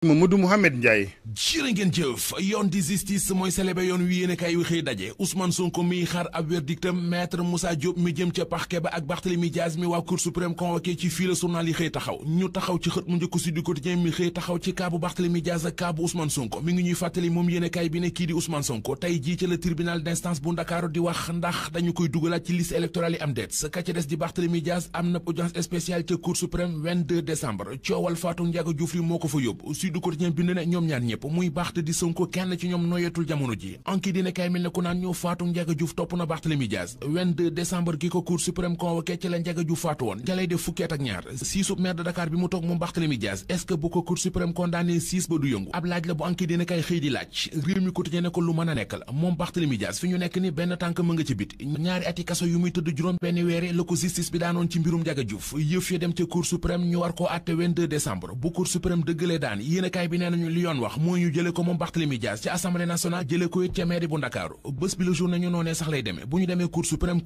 Mamadou Mouhamed Ndiaye. jërë ngeen jëf yoon di justice mooy célébé yoon wi yéene kay wi xëy daje Ousmane Sonko miy xaar ab verdictam maître Moussa Diop mi jëm ca parquet ba ak Barthélémy Diaz mi waa Cour suprême convoqué ci fii la journal yi xëy taxaw ñu taxaw ci xët mu njëkk Sud Quotidien mi xëy taxaw ci kaabu Barthélémy Diaz ak kaabu Ousmane Sonko mi ngi ñuy fàttali moom yéene kay bi ne kii di Ousmane Sonko tey jii ci la tribunal d'instance bu Ndakaaru di wax ndax dañu koy dugalaat ci liste électorale yi am déet ka ca des di Barthélémy Diaz am na audience spéciale ca Cour suprême 22 décembre coowal Fatou Ndiaga Diouf li moo ko fa yóbbu Sud Quotidien bind ne ñoom ñaar ñëpp muy Barth di Sonko kenn ci ñoom noyetul jamono ji anki dina kay mel ne ku naan ñu Fatou Ndiaga Diouf topp na Barthélémy Diaz 22 décembre gi ko Cour suprême convoqué ci la Ndiaga Diouf faatu woon ca lay def fukki at ak ñaar siisub maire de Dakar bi mu toog moom Barthélémy Diaz est-ce que bu ko Cour suprême condamné 6 ba du yëngu ab laaj la bu anki dina kay xëy di laaj réew mi quotidien ne ko lu mën a nekk la moom Barthélémy Diaz fi ñu nekk ni benn tànk më nga ci bit ñaari ati kaso yu muy tëdd juróom benn weere la ko justice bi daanoon ci mbirum Ndiaga Diouf yëf ya dem ca Cour suprême ñu war koo àtte 22 décembre bu Cour suprême dëggalee daan yéenekaay bi nee nañu li yoon wax mooy ñu jële ko moom Barthélémy Diaz ci assemblée nationale jële ko it ca mairie bu Ndakaaru bés bi la journée ñu noonee sax lay demee bu ñu demee Cour suprême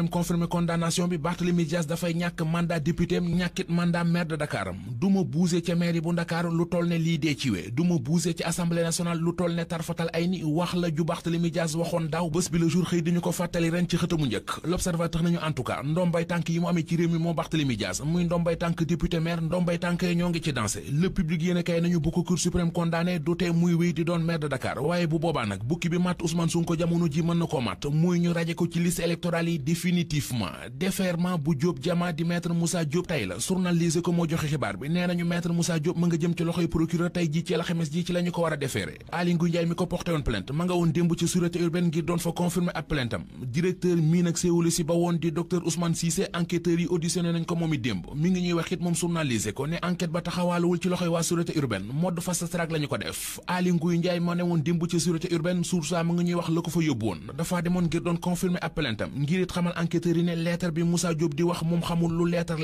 confirmé condamnation bi Barthélémy Diaz dafay ñàkk mandat député am ñàkkit mandat maire de Dakar am du ma buuse ca mairie bu Ndakaaru lu toll ne lii dee ci wee du ma buuse ci assemblée nationale lu toll ne tarfatal ay ni wax la ju Barthélémy Diaz waxoon daaw bés bi la jour xëy diñu ko fàttali ren ci xëtamu njëkk l'observateur nañu en tout cas ndombay tànk yi mu amee ci réew mi moom Barthélémy Diaz muy ndombay tànk député maire ndombay tànk yi ñoo ngi ci dansé le public yéene kay nañu bu ko Cour suprême condamné du tee muy wéy di doon maire de Dakar waaye bu boobaa nag bukki bi matt Ousmane Sonko jamono ji mën na koo matt muy ñu raje ko ci liste électorale yi définitivement déferment bu Diop Jama di maître Moussa Diop tey la journalisé ko moo joxe xibaar bi nee nañu maître Moussa Diop ma nga jëm ci loxoy procureur tey ji ci alxames ji ci la ñu ko war a déféré Aly Ngouille Ndiaye mi ko porté woon plainte ma nga woon démb ci sûreté urbaine ngir doon fa confirmer ab plainte am directeur mii nag séewuli si ba woon di docteur Ousmane Cissé enquêteurs yi auditionné nañ ko moom it démb mi ngi ñuy wax it moom journalisé ko ne enquête ba taxawaaluwul ci loxoy waa sûreté urbaine mode fast track la ñu ko def Aly Ngouille Ndiaye moo ne woon démb ci sûreté urbaine source ma nga ñuy wax la ko fa yóbbu woon dafa demoon ngir doon confirmer ab plainte am ngir it xamal enquêteurs yi ne lettre bi Moussa Diop di wax moom xamul lu lettre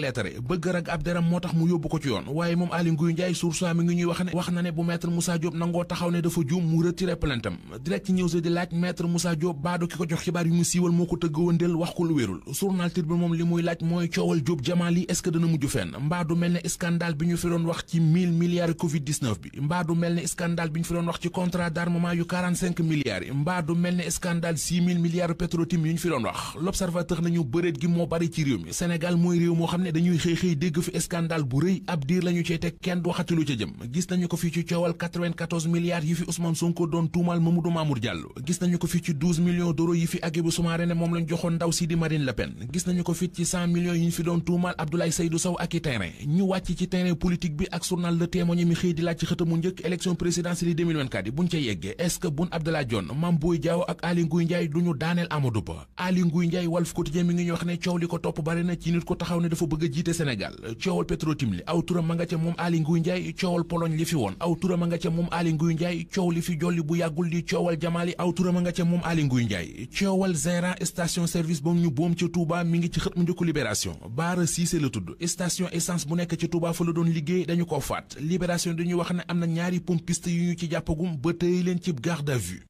bëgg rek ab deram moo tax mu yóbbu ko ci yoon waaye moom Aly Ngouille Ndiaye source mi ngi ñuy wax na ne bu maître Moussa Diop nangoo taxaw ne dafa juum mu retiré plainte am direct news di laaj maître Moussa Diop baadu ki ko jox xibaar yu mu siiwal moo ko tëgg wëndeel wax ko lu wérul journal Tribune bi moom li muy laaj mooy coowal Diop Jamal yi est-ce que dana mujj fenn mbaa du mel ne scandale bi ñu fi doon wax ci 1000 milliards Covid 19 bi mbaa du mel ne scandale bi ñu fi doon wax ci contrat d'armement yu 45 milliards yi mbaa du mel ne scandale 6000 milliards Petro-Tim yu ñu fi doon wax l'observateur nañu bëreet gi moo bari ci réew mi Sénégal mooy réew moo xam ne dañuy xëy dégg fi scandale bu rëy ab diir lañu cey teg kenn du waxati lu ca jëm gis nañu ko fi ci coowal 94 milliards yi fi Ousmane Sonko doon tuumal Mamadou Mamour Diallo gis nañu ko fi ci 12 millions d'euros yi fi Hadjibou Soumaré ne moom lañ joxoon ndaw si di Marine Le Pen gis nañu ko fi ci 100 millions yi ñu fi doon tuumal Abdoulaye Seydou Sow ak i terrain ñu wàcc ci terrain politique bi ak journal Le Témoin mi xëy di laaj ci xëtamu njëkk élection présidentielle 2024 yi buñ ca yeggee est-ce que Boun Abdallah Dionne Mame Boye Diao ak Aly Ngouille Ndiaye duñu daaneel Amadou Ba Aly Ngouille Ndiaye Walf Quotidien mi ngi ñu wax ne coow li ko topp bari na ci nit ko taxaw ne dafa bëgg a jiite Sénégal coowal Petro-Tim li aw turam ma nga ca moom Aly Ngouille Ndiaye coowal Pologne li fi woon aw turam ma nga ca moom Aly Ngouille Ndiaye coow li fi jolli bu yàggul di coowal Jamali aw turam ma nga ca moom Aly Ngouille Ndiaye coowal gérant station service ba ñu boom ca Touba mi ngi ci xët mu njëkku Libération Baara Cissé la tudd station essence bu nekk ci Touba fa la doon liggéey dañu ko faat Libération dañuy wax ne am na ñaari pompiste yu ñu ci jàppagum ba tëye leen ci garde à vue.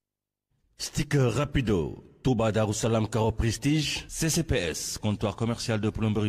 Sticker Rapido Touba Darou Salam Caro Prestige CCPS comptoir commercial de plomberie